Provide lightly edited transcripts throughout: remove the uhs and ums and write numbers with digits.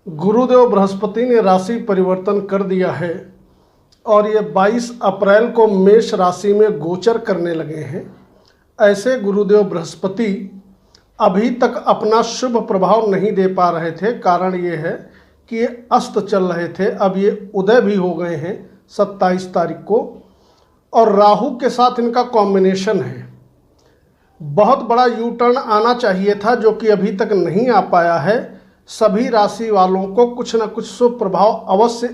गुरुदेव बृहस्पति ने राशि परिवर्तन कर दिया है और ये 22 अप्रैल को मेष राशि में गोचर करने लगे हैं। ऐसे गुरुदेव बृहस्पति अभी तक अपना शुभ प्रभाव नहीं दे पा रहे थे। कारण ये है कि ये अस्त चल रहे थे, अब ये उदय भी हो गए हैं 27 तारीख को, और राहु के साथ इनका कॉम्बिनेशन है। बहुत बड़ा यू टर्न आना चाहिए था जो कि अभी तक नहीं आ पाया है। सभी राशि वालों को कुछ न कुछ शुभ प्रभाव अवश्य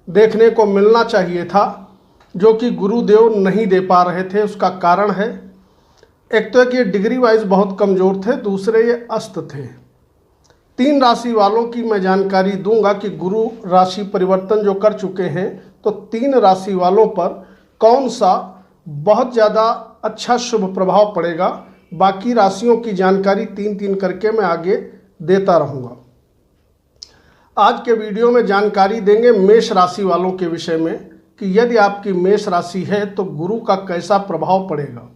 देखने को मिलना चाहिए था, जो कि गुरुदेव नहीं दे पा रहे थे। उसका कारण है, एक तो कि ये डिग्री वाइज बहुत कमज़ोर थे, दूसरे ये अस्त थे। 3 राशि वालों की मैं जानकारी दूंगा कि गुरु राशि परिवर्तन जो कर चुके हैं, तो 3 राशि वालों पर कौन सा बहुत ज़्यादा अच्छा शुभ प्रभाव पड़ेगा। बाकी राशियों की जानकारी 3-3 करके मैं आगे देता रहूँगा। आज के वीडियो में जानकारी देंगे मेष राशि वालों के विषय में कि यदि आपकी मेष राशि है तो गुरु का कैसा प्रभाव पड़ेगा।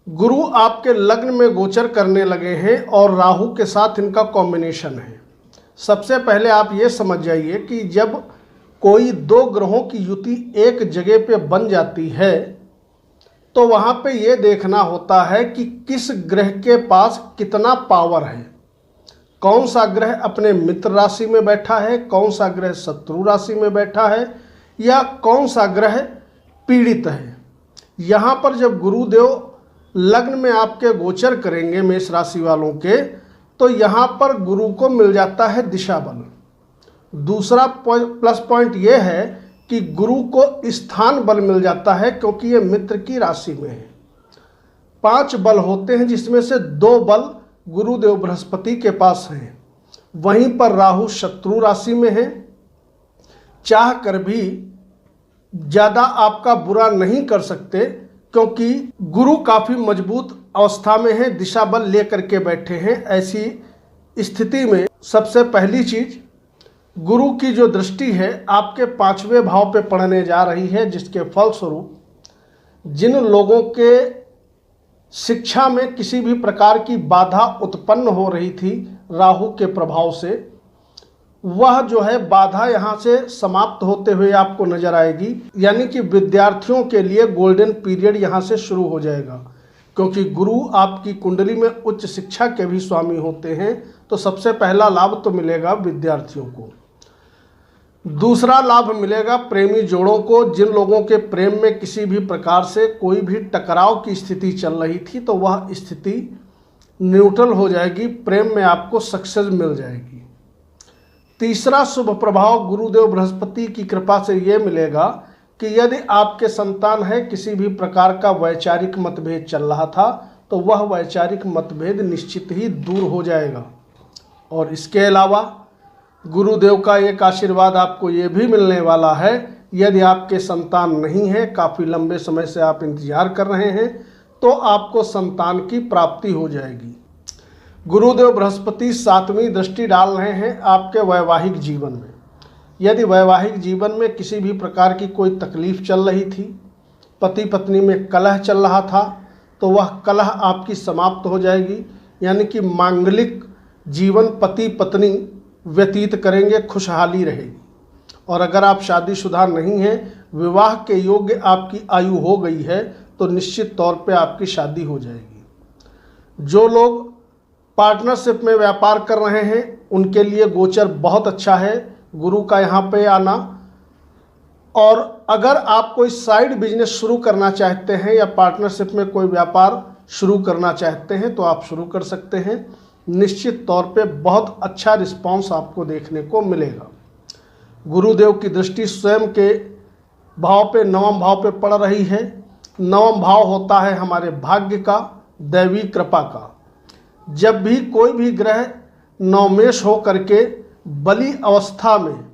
गुरु आपके लग्न में गोचर करने लगे हैं और राहु के साथ इनका कॉम्बिनेशन है। सबसे पहले आप ये समझ जाइए कि जब कोई 2 ग्रहों की युति एक जगह पे बन जाती है तो वहाँ पे ये देखना होता है कि किस ग्रह के पास कितना पावर है। कौन सा ग्रह अपने मित्र राशि में बैठा है, कौन सा ग्रह शत्रु राशि में बैठा है, या कौन सा ग्रह पीड़ित है। यहाँ पर जब गुरुदेव लग्न में आपके गोचर करेंगे मेष राशि वालों के, तो यहाँ पर गुरु को मिल जाता है दिशा बल। दूसरा प्लस पॉइंट ये है कि गुरु को स्थान बल मिल जाता है, क्योंकि ये मित्र की राशि में है। 5 बल होते हैं, जिसमें से 2 बल गुरुदेव बृहस्पति के पास हैं। वहीं पर राहु शत्रु राशि में है। चाह कर भी ज़्यादा आपका बुरा नहीं कर सकते, क्योंकि गुरु काफ़ी मजबूत अवस्था में है, दिशा बल लेकर के बैठे हैं। ऐसी स्थिति में सबसे पहली चीज़, गुरु की जो दृष्टि है आपके 5वें भाव पे पड़ने जा रही है, जिसके फलस्वरूप जिन लोगों के शिक्षा में किसी भी प्रकार की बाधा उत्पन्न हो रही थी राहु के प्रभाव से, वह जो है बाधा यहाँ से समाप्त होते हुए आपको नजर आएगी। यानी कि विद्यार्थियों के लिए गोल्डन पीरियड यहाँ से शुरू हो जाएगा, क्योंकि गुरु आपकी कुंडली में उच्च शिक्षा के भी स्वामी होते हैं। तो सबसे पहला लाभ तो मिलेगा विद्यार्थियों को। दूसरा लाभ मिलेगा प्रेमी जोड़ों को। जिन लोगों के प्रेम में किसी भी प्रकार से कोई भी टकराव की स्थिति चल रही थी, तो वह स्थिति न्यूट्रल हो जाएगी, प्रेम में आपको सक्सेस मिल जाएगी। तीसरा शुभ प्रभाव गुरुदेव बृहस्पति की कृपा से ये मिलेगा कि यदि आपके संतान है, किसी भी प्रकार का वैचारिक मतभेद चल रहा था, तो वह वैचारिक मतभेद निश्चित ही दूर हो जाएगा। और इसके अलावा गुरुदेव का एक आशीर्वाद आपको ये भी मिलने वाला है, यदि आपके संतान नहीं है, काफ़ी लंबे समय से आप इंतजार कर रहे हैं, तो आपको संतान की प्राप्ति हो जाएगी। गुरुदेव बृहस्पति 7वीं दृष्टि डाल रहे हैं आपके वैवाहिक जीवन में। यदि वैवाहिक जीवन में किसी भी प्रकार की कोई तकलीफ चल रही थी, पति पत्नी में कलह चल रहा था, तो वह कलह आपकी समाप्त हो जाएगी। यानी कि मांगलिक जीवन पति पत्नी व्यतीत करेंगे, खुशहाली रहेगी। और अगर आप शादीशुदा नहीं हैं, विवाह के योग्य आपकी आयु हो गई है, तो निश्चित तौर पे आपकी शादी हो जाएगी। जो लोग पार्टनरशिप में व्यापार कर रहे हैं, उनके लिए गोचर बहुत अच्छा है गुरु का यहाँ पे आना। और अगर आप कोई साइड बिजनेस शुरू करना चाहते हैं या पार्टनरशिप में कोई व्यापार शुरू करना चाहते हैं, तो आप शुरू कर सकते हैं। निश्चित तौर पे बहुत अच्छा रिस्पांस आपको देखने को मिलेगा। गुरुदेव की दृष्टि स्वयं के भाव पे 9वें भाव पे पड़ रही है। 9वां भाव होता है हमारे भाग्य का, दैवी कृपा का। जब भी कोई भी ग्रह नवमेश हो करके बली अवस्था में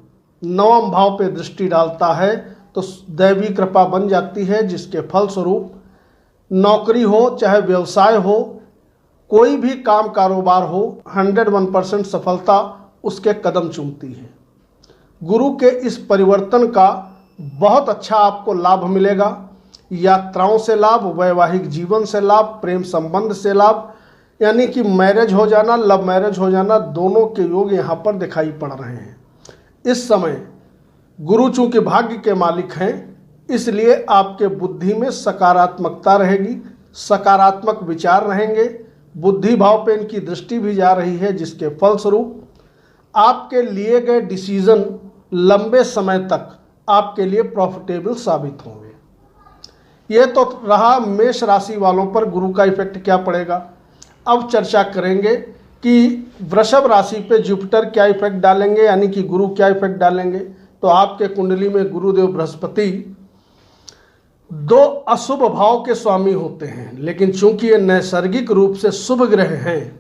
9वें भाव पे दृष्टि डालता है, तो दैवी कृपा बन जाती है, जिसके फलस्वरूप नौकरी हो चाहे व्यवसाय हो, कोई भी काम कारोबार हो, 101% सफलता उसके कदम चूमती है। गुरु के इस परिवर्तन का बहुत अच्छा आपको लाभ मिलेगा। यात्राओं से लाभ, वैवाहिक जीवन से लाभ, प्रेम संबंध से लाभ, यानी कि मैरिज हो जाना, लव मैरिज हो जाना, दोनों के योग यहाँ पर दिखाई पड़ रहे हैं। इस समय गुरु चूंकि भाग्य के मालिक हैं, इसलिए आपके बुद्धि में सकारात्मकता रहेगी, सकारात्मक विचार रहेंगे। बुद्धि भाव पे इनकी दृष्टि भी जा रही है, जिसके फलस्वरूप आपके लिए गए डिसीजन लंबे समय तक आपके लिए प्रॉफिटेबल साबित होंगे। ये तो रहा मेष राशि वालों पर गुरु का इफेक्ट क्या पड़ेगा। अब चर्चा करेंगे कि वृषभ राशि पे जुपिटर क्या इफेक्ट डालेंगे, यानी कि गुरु क्या इफेक्ट डालेंगे। तो आपके कुंडली में गुरुदेव बृहस्पति 2 अशुभ भाव के स्वामी होते हैं, लेकिन चूंकि ये नैसर्गिक रूप से शुभ ग्रह हैं,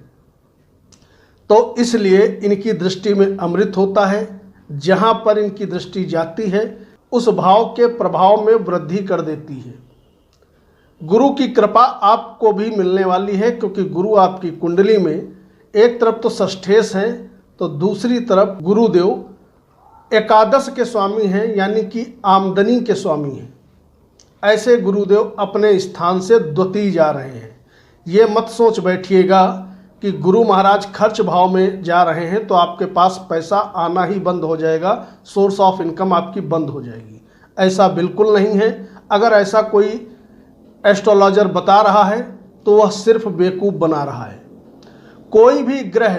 तो इसलिए इनकी दृष्टि में अमृत होता है। जहां पर इनकी दृष्टि जाती है उस भाव के प्रभाव में वृद्धि कर देती है। गुरु की कृपा आपको भी मिलने वाली है, क्योंकि गुरु आपकी कुंडली में एक तरफ तो षष्ठेश हैं, तो दूसरी तरफ गुरुदेव एकादश के स्वामी हैं, यानी कि आमदनी के स्वामी हैं। ऐसे गुरुदेव अपने स्थान से द्वितीय जा रहे हैं। ये मत सोच बैठिएगा कि गुरु महाराज खर्च भाव में जा रहे हैं तो आपके पास पैसा आना ही बंद हो जाएगा, सोर्स ऑफ इनकम आपकी बंद हो जाएगी। ऐसा बिल्कुल नहीं है। अगर ऐसा कोई एस्ट्रोलॉजर बता रहा है तो वह सिर्फ बेवकूफ़ बना रहा है। कोई भी ग्रह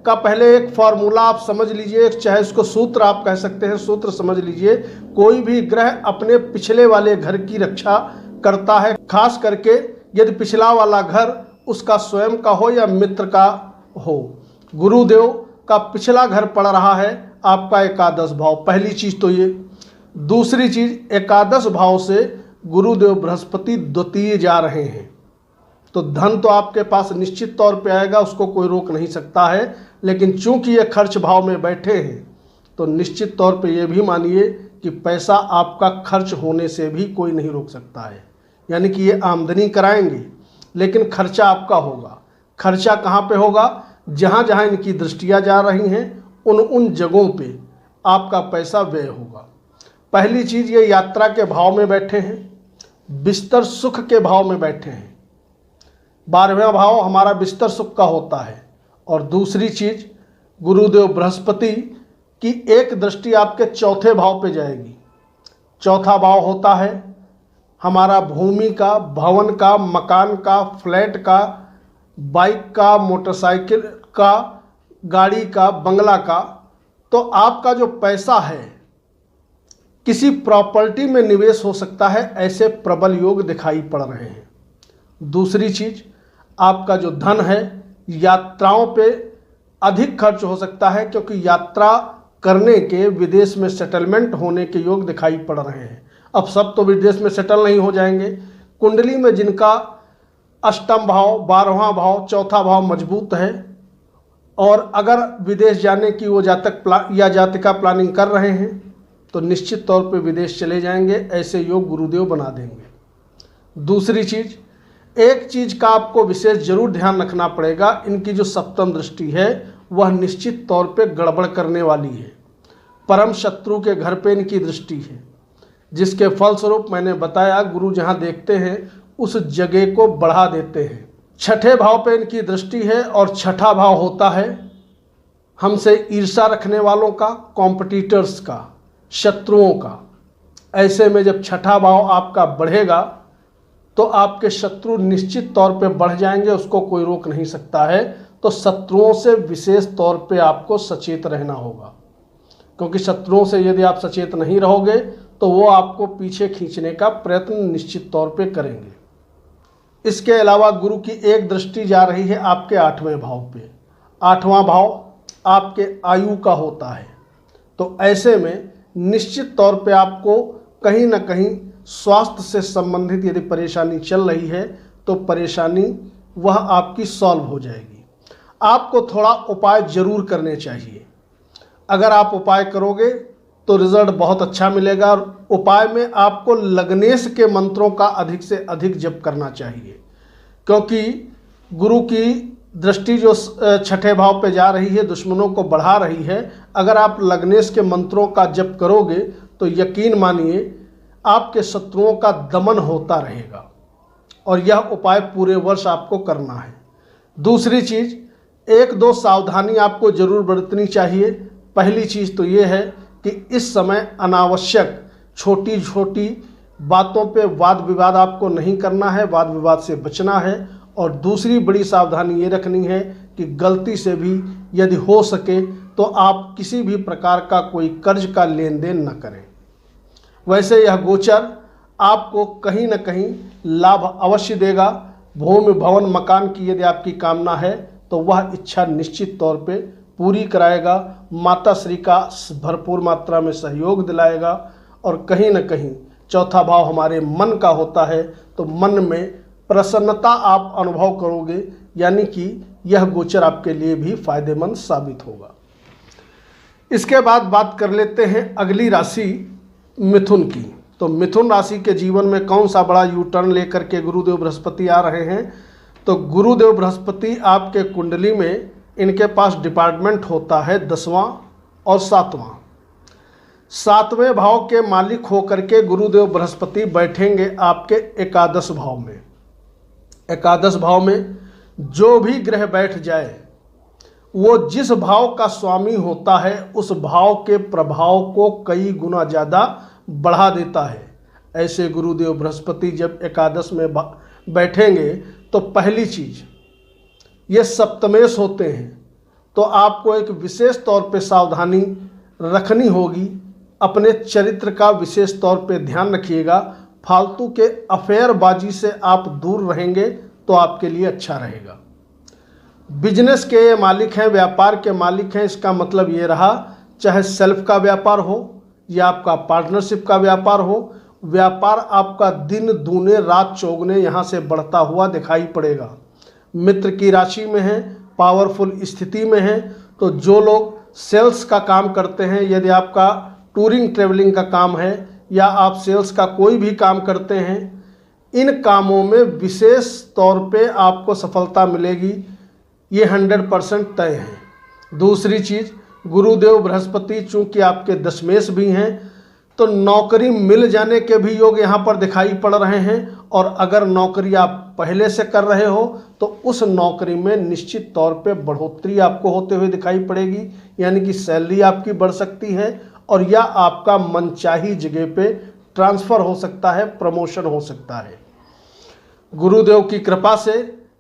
का पहले एक फॉर्मूला आप समझ लीजिए, चाहे इसको सूत्र आप कह सकते हैं, सूत्र समझ लीजिए। कोई भी ग्रह अपने पिछले वाले घर की रक्षा करता है, खास करके यदि पिछला वाला घर उसका स्वयं का हो या मित्र का हो। गुरुदेव का पिछला घर पड़ रहा है आपका एकादश भाव, पहली चीज़ तो ये। दूसरी चीज़, एकादश भाव से गुरुदेव बृहस्पति द्वितीय जा रहे हैं, तो धन तो आपके पास निश्चित तौर पे आएगा, उसको कोई रोक नहीं सकता है। लेकिन चूंकि ये खर्च भाव में बैठे हैं तो निश्चित तौर पे ये भी मानिए कि पैसा आपका खर्च होने से भी कोई नहीं रोक सकता है। यानी कि ये आमदनी कराएंगे लेकिन खर्चा आपका होगा। खर्चा कहाँ पे होगा? जहाँ जहाँ इनकी दृष्टियाँ जा रही हैं उन जगहों पे आपका पैसा व्यय होगा। पहली चीज़, ये यात्रा के भाव में बैठे हैं, बिस्तर सुख के भाव में बैठे हैं। 12वां भाव हमारा बिस्तर सुख का होता है। और दूसरी चीज़, गुरुदेव बृहस्पति की एक दृष्टि आपके चौथे भाव पे जाएगी। चौथा भाव होता है हमारा भूमि का, भवन का, मकान का, फ्लैट का, बाइक का, मोटरसाइकिल का, गाड़ी का, बंगला का। तो आपका जो पैसा है किसी प्रॉपर्टी में निवेश हो सकता है, ऐसे प्रबल योग दिखाई पड़ रहे हैं। दूसरी चीज़, आपका जो धन है यात्राओं पे अधिक खर्च हो सकता है, क्योंकि यात्रा करने के, विदेश में सेटलमेंट होने के योग दिखाई पड़ रहे हैं। अब सब तो विदेश में सेटल नहीं हो जाएंगे। कुंडली में जिनका अष्टम भाव, 12वां भाव, चौथा भाव मजबूत है और अगर विदेश जाने की वो जातक या जातिका प्लानिंग कर रहे हैं तो निश्चित तौर पे विदेश चले जाएंगे। ऐसे योग गुरुदेव बना देंगे। दूसरी चीज़, एक चीज़ का आपको विशेष जरूर ध्यान रखना पड़ेगा, इनकी जो सप्तम दृष्टि है वह निश्चित तौर पे गड़बड़ करने वाली है। परम शत्रु के घर पे इनकी दृष्टि है, जिसके फलस्वरूप मैंने बताया गुरु जहाँ देखते हैं उस जगह को बढ़ा देते हैं। छठे भाव पे इनकी दृष्टि है और छठा भाव होता है हमसे ईर्ष्या रखने वालों का, कॉम्पिटिटर्स का, शत्रुओं का। ऐसे में जब छठा भाव आपका बढ़ेगा तो आपके शत्रु निश्चित तौर पे बढ़ जाएंगे, उसको कोई रोक नहीं सकता है। तो शत्रुओं से विशेष तौर पे आपको सचेत रहना होगा, क्योंकि शत्रुओं से यदि आप सचेत नहीं रहोगे तो वो आपको पीछे खींचने का प्रयत्न निश्चित तौर पे करेंगे। इसके अलावा गुरु की एक दृष्टि जा रही है आपके 8वें भाव पे। 8वां भाव आपके आयु का होता है, तो ऐसे में निश्चित तौर पे आपको कहीं ना कहीं स्वास्थ्य से संबंधित यदि परेशानी चल रही है तो परेशानी वह आपकी सॉल्व हो जाएगी। आपको थोड़ा उपाय जरूर करने चाहिए। अगर आप उपाय करोगे तो रिजल्ट बहुत अच्छा मिलेगा। और उपाय में आपको लग्नेश के मंत्रों का अधिक से अधिक जप करना चाहिए, क्योंकि गुरु की दृष्टि जो छठे भाव पे जा रही है, दुश्मनों को बढ़ा रही है। अगर आप लग्नेश के मंत्रों का जप करोगे तो यकीन मानिए आपके शत्रुओं का दमन होता रहेगा। और यह उपाय पूरे वर्ष आपको करना है। दूसरी चीज़, एक दो सावधानी आपको जरूर बरतनी चाहिए। पहली चीज़ तो ये है कि इस समय अनावश्यक छोटी छोटी बातों पे वाद विवाद आपको नहीं करना है, वाद विवाद से बचना है। और दूसरी बड़ी सावधानी ये रखनी है कि गलती से भी यदि हो सके तो आप किसी भी प्रकार का कोई कर्ज का लेन देन न करें। वैसे यह गोचर आपको कहीं न कहीं लाभ अवश्य देगा। भूमि भवन मकान की यदि आपकी कामना है तो वह इच्छा निश्चित तौर पे पूरी कराएगा। माता श्री का भरपूर मात्रा में सहयोग दिलाएगा। और कहीं न कहीं चौथा भाव हमारे मन का होता है, तो मन में प्रसन्नता आप अनुभव करोगे, यानी कि यह गोचर आपके लिए भी फायदेमंद साबित होगा। इसके बाद बात कर लेते हैं अगली राशि मिथुन की। तो मिथुन राशि के जीवन में कौन सा बड़ा यू टर्न लेकर के गुरुदेव बृहस्पति आ रहे हैं। तो गुरुदेव बृहस्पति आपके कुंडली में, इनके पास डिपार्टमेंट होता है 10वां और 7वां। 7वें भाव के मालिक होकर के गुरुदेव बृहस्पति बैठेंगे आपके एकादश भाव में। एकादश भाव में जो भी ग्रह बैठ जाए वो जिस भाव का स्वामी होता है उस भाव के प्रभाव को कई गुना ज़्यादा बढ़ा देता है। ऐसे गुरुदेव बृहस्पति जब एकादश में बैठेंगे तो पहली चीज़, ये सप्तमेश होते हैं, तो आपको एक विशेष तौर पे सावधानी रखनी होगी। अपने चरित्र का विशेष तौर पे ध्यान रखिएगा। फालतू के अफेयरबाजी से आप दूर रहेंगे तो आपके लिए अच्छा रहेगा। बिजनेस के ये मालिक हैं, व्यापार के मालिक हैं। इसका मतलब ये रहा, चाहे सेल्फ का व्यापार हो या आपका पार्टनरशिप का व्यापार हो, व्यापार आपका दिन दूने रात चौगुने यहाँ से बढ़ता हुआ दिखाई पड़ेगा। मित्र की राशि में है, पावरफुल स्थिति में है। तो जो लोग सेल्स का काम करते हैं, यदि आपका टूरिंग ट्रेवलिंग का काम है या आप सेल्स का कोई भी काम करते हैं, इन कामों में विशेष तौर पे आपको सफलता मिलेगी, ये 100% तय है। दूसरी चीज़, गुरुदेव बृहस्पति चूंकि आपके दशमेश भी हैं, तो नौकरी मिल जाने के भी योग यहाँ पर दिखाई पड़ रहे हैं। और अगर नौकरी आप पहले से कर रहे हो तो उस नौकरी में निश्चित तौर पे बढ़ोतरी आपको होते हुए दिखाई पड़ेगी, यानी कि सैलरी आपकी बढ़ सकती है और या आपका मनचाही जगह पे ट्रांसफ़र हो सकता है, प्रमोशन हो सकता है। गुरुदेव की कृपा से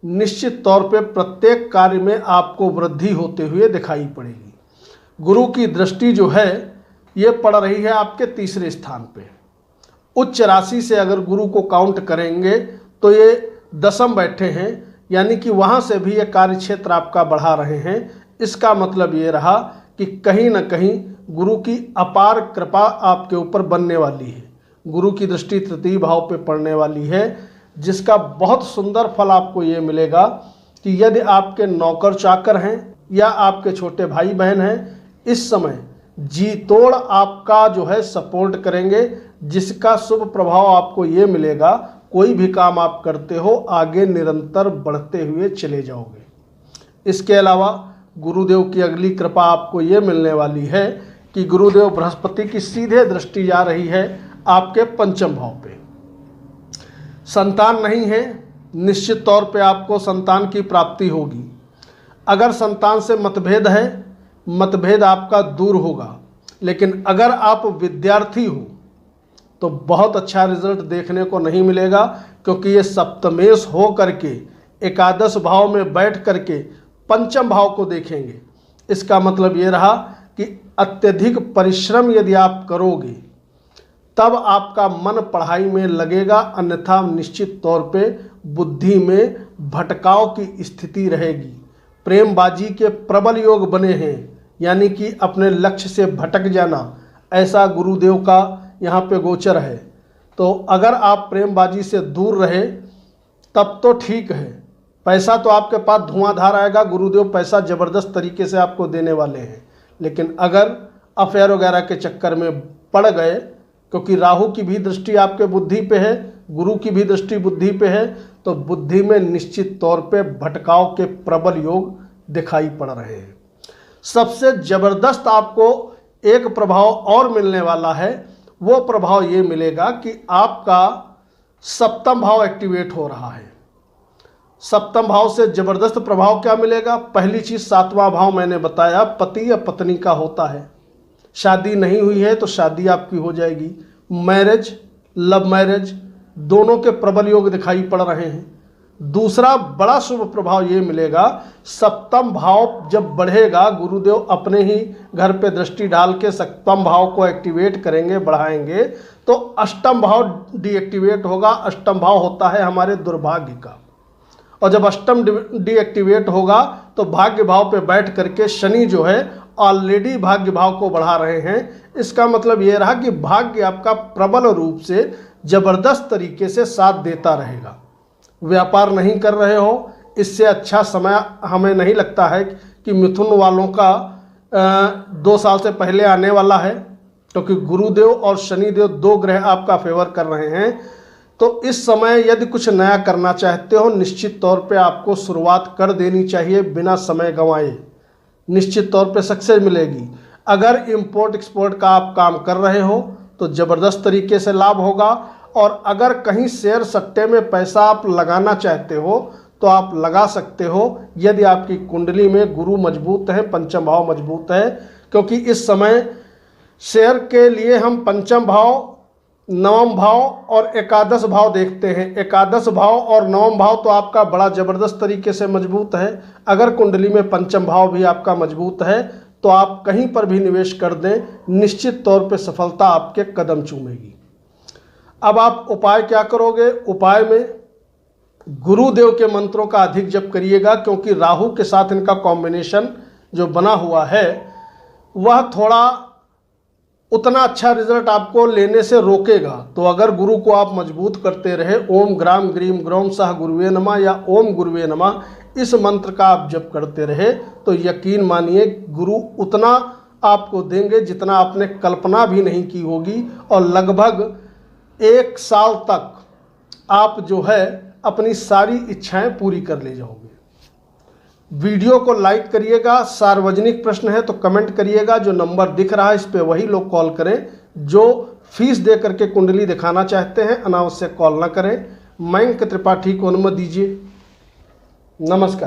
निश्चित तौर पे प्रत्येक कार्य में आपको वृद्धि होते हुए दिखाई पड़ेगी। गुरु की दृष्टि जो है ये पड़ रही है आपके तीसरे स्थान पे। उच्च राशि से अगर गुरु को काउंट करेंगे तो ये 10म बैठे हैं, यानी कि वहाँ से भी ये कार्य क्षेत्र आपका बढ़ा रहे हैं। इसका मतलब ये रहा कि कहीं ना कहीं गुरु की अपार कृपा आपके ऊपर बनने वाली है। गुरु की दृष्टि तृतीय भाव पे पड़ने वाली है, जिसका बहुत सुंदर फल आपको ये मिलेगा कि यदि आपके नौकर चाकर हैं या आपके छोटे भाई बहन हैं, इस समय जी तोड़ आपका जो है सपोर्ट करेंगे, जिसका शुभ प्रभाव आपको ये मिलेगा, कोई भी काम आप करते हो आगे निरंतर बढ़ते हुए चले जाओगे। इसके अलावा गुरुदेव की अगली कृपा आपको ये मिलने वाली है कि गुरुदेव बृहस्पति की सीधे दृष्टि जा रही है आपके 5म भाव पे। संतान नहीं है, निश्चित तौर पे आपको संतान की प्राप्ति होगी। अगर संतान से मतभेद है, मतभेद आपका दूर होगा। लेकिन अगर आप विद्यार्थी हो तो बहुत अच्छा रिजल्ट देखने को नहीं मिलेगा, क्योंकि ये सप्तमेश हो करके एकादश भाव में बैठ करके 5म भाव को देखेंगे। इसका मतलब ये रहा कि अत्यधिक परिश्रम यदि आप करोगे तब आपका मन पढ़ाई में लगेगा, अन्यथा निश्चित तौर पे बुद्धि में भटकाव की स्थिति रहेगी। प्रेमबाजी के प्रबल योग बने हैं, यानी कि अपने लक्ष्य से भटक जाना, ऐसा गुरुदेव का यहाँ पे गोचर है। तो अगर आप प्रेमबाजी से दूर रहे तब तो ठीक है, पैसा तो आपके पास धुआंधार आएगा, गुरुदेव पैसा ज़बरदस्त तरीके से आपको देने वाले हैं। लेकिन अगर अफेयर वगैरह के चक्कर में पड़ गए, क्योंकि राहु की भी दृष्टि आपके बुद्धि पे है, गुरु की भी दृष्टि बुद्धि पे है, तो बुद्धि में निश्चित तौर पे भटकाव के प्रबल योग दिखाई पड़ रहे हैं। सबसे ज़बरदस्त आपको एक प्रभाव और मिलने वाला है। वो प्रभाव ये मिलेगा कि आपका 7म भाव एक्टिवेट हो रहा है। सप्तम भाव से जबरदस्त प्रभाव क्या मिलेगा? पहली चीज, सातवां भाव मैंने बताया पति या पत्नी का होता है। शादी नहीं हुई है तो शादी आपकी हो जाएगी। मैरिज, लव मैरिज दोनों के प्रबल योग दिखाई पड़ रहे हैं। दूसरा बड़ा शुभ प्रभाव ये मिलेगा, सप्तम भाव जब बढ़ेगा, गुरुदेव अपने ही घर पे दृष्टि डाल के सप्तम भाव को एक्टिवेट करेंगे, बढ़ाएंगे, तो अष्टम भाव डीएक्टिवेट होगा। अष्टम भाव होता है हमारे दुर्भाग्य का, और जब अष्टम डीएक्टिवेट होगा तो भाग्य भाव पे बैठ करके शनि जो है ऑलरेडी भाग्य भाव को बढ़ा रहे हैं। इसका मतलब ये रहा कि भाग्य आपका प्रबल रूप से जबरदस्त तरीके से साथ देता रहेगा। व्यापार नहीं कर रहे हो, इससे अच्छा समय हमें नहीं लगता है कि मिथुन वालों का 2 साल से पहले आने वाला है, क्योंकि गुरुदेव और शनिदेव 2 ग्रह आपका फेवर कर रहे हैं। तो इस समय यदि कुछ नया करना चाहते हो, निश्चित तौर पे आपको शुरुआत कर देनी चाहिए बिना समय गंवाए। निश्चित तौर पे सक्सेस मिलेगी। अगर इंपोर्ट एक्सपोर्ट का आप काम कर रहे हो तो ज़बरदस्त तरीके से लाभ होगा, और अगर कहीं शेयर सट्टे में पैसा आप लगाना चाहते हो तो आप लगा सकते हो, यदि आपकी कुंडली में गुरु मजबूत है, पंचम भाव मजबूत है। क्योंकि इस समय शेयर के लिए हम पंचम भाव, नवम भाव और एकादश भाव देखते हैं। एकादश भाव और नवम भाव तो आपका बड़ा ज़बरदस्त तरीके से मजबूत है। अगर कुंडली में पंचम भाव भी आपका मजबूत है तो आप कहीं पर भी निवेश कर दें, निश्चित तौर पे सफलता आपके कदम चूमेगी। अब आप उपाय क्या करोगे? उपाय में गुरुदेव के मंत्रों का अधिक जप करिएगा, क्योंकि राहु के साथ इनका कॉम्बिनेशन जो बना हुआ है वह थोड़ा उतना अच्छा रिजल्ट आपको लेने से रोकेगा। तो अगर गुरु को आप मजबूत करते रहे, ओम ग्राम ग्रीम ग्रौम सह गुरुवे नमः या ओम गुरुवे नमः, इस मंत्र का आप जप करते रहे, तो यकीन मानिए गुरु उतना आपको देंगे जितना आपने कल्पना भी नहीं की होगी, और लगभग 1 साल तक आप जो है अपनी सारी इच्छाएं पूरी कर ले जाओगे। वीडियो को लाइक करिएगा। सार्वजनिक प्रश्न है तो कमेंट करिएगा। जो नंबर दिख रहा है इस पे वही लोग कॉल करें। जो फीस दे करके कुंडली दिखाना चाहते हैं अनावश्यक कॉल ना करें। मयंक त्रिपाठी को अनुमति दीजिए। नमस्कार।